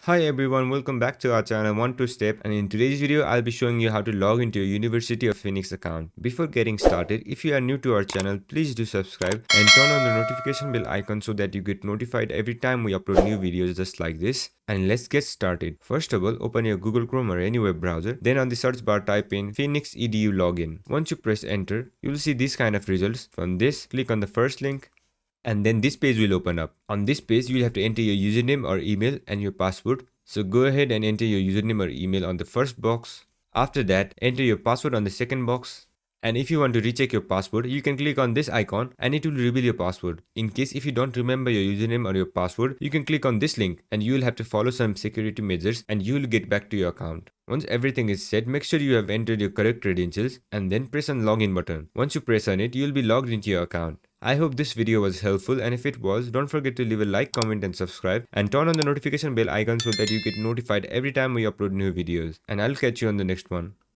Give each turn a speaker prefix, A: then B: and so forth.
A: Hi everyone, welcome back to our channel 1 2 Step, and in today's video I'll be showing you how to log into your University of Phoenix account. Before getting started, if you are new to our channel, please do subscribe and turn on the notification bell icon so that you get notified every time we upload new videos just like this. And let's get started. First of all, open your Google Chrome or any web browser. Then on the search bar type in Phoenix Edu Login. Once you press enter, you'll see this kind of results. From this, click on the first link, and then this page will open up. On this page, you'll have to enter your username or email and your password. So go ahead and enter your username or email on the first box. After that, enter your password on the second box. And if you want to recheck your password, you can click on this icon and it will reveal your password. In case if you don't remember your username or your password, you can click on this link and you will have to follow some security measures and you will get back to your account. Once everything is set, make sure you have entered your correct credentials and then press on login button. Once you press on it, you will be logged into your account. I hope this video was helpful, and if it was, don't forget to leave a like, comment and subscribe, and turn on the notification bell icon so that you get notified every time we upload new videos. And I'll catch you on the next one.